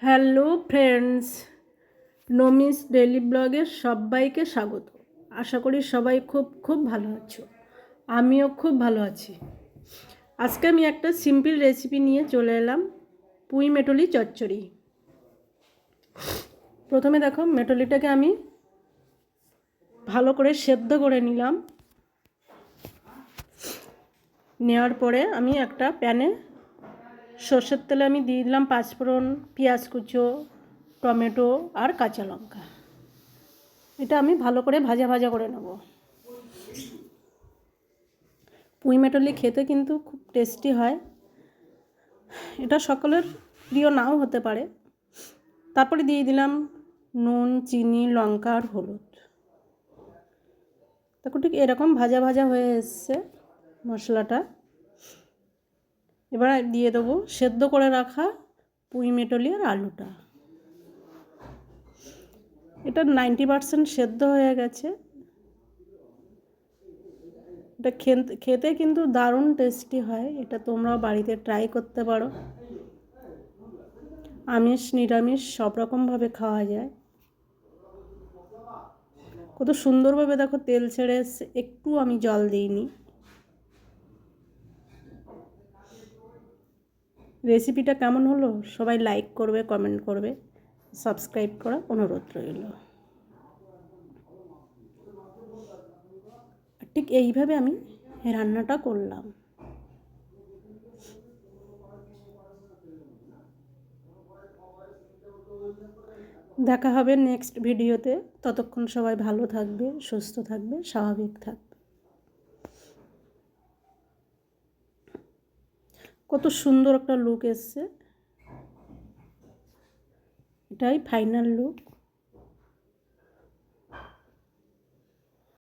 Hello friends, নমিস daily ব্লগে সবাইকে স্বাগত। আশা করি সবাই খুব খুব ভালো আছো। আমিও খুব ভালো আছি। আজকে আমি একটা সিম্পল রেসিপি নিয়ে চলে এলাম, পুঁই মেটলি চচ্চড়ি। প্রথমে দেখো, মেটলিটাকে আমি ভালো করে সেদ্ধ করে নিলাম। নেওয়ার পরে আমি একটা প্যানে সর্ষের তেলে আমি দিয়ে দিলাম পাঁচফোড়ন, পেঁয়াজ কুচো, টমেটো আর কাঁচা লঙ্কা। এটা আমি ভালো করে ভাজা ভাজা করে নেব। পুঁই মেটলি খেতে কিন্তু খুব টেস্টি হয়। এটা সকলের প্রিয় নাও হতে পারে। তারপরে দিয়ে দিলাম নুন, চিনি, লঙ্কা আর হলুদ। দেখো ঠিক এরকম ভাজা ভাজা হয়ে এসছে মশলাটা। এবার দিয়ে দেবো সেদ্ধ করে রাখা পুঁই মেটলি আর আলুটা। এটা 90% সেদ্ধ হয়ে গেছে। এটা খেতে কিন্তু দারুণ টেস্টি হয়। এটা তোমরাও বাড়িতে ট্রাই করতে পারো। আমিষ নিরামিষ সব রকমভাবে খাওয়া যায়। কত সুন্দরভাবে দেখো তেল ছেড়ে এসছে, একটু আমি জল দিইনি। রেসিপিটা কেমন হলো সবাই লাইক করবে, কমেন্ট করবে, সাবস্ক্রাইব করা অনুরোধ রইল। ঠিক এইভাবে আমি রান্নাটা করলাম। দেখা হবে নেক্সট ভিডিওতে। ততক্ষণ সবাই ভালো থাকবে, সুস্থ থাকবে, স্বাভাবিক থাকবে। কত সুন্দর একটা লুক এসছে। এটাই ফাইনাল লুক।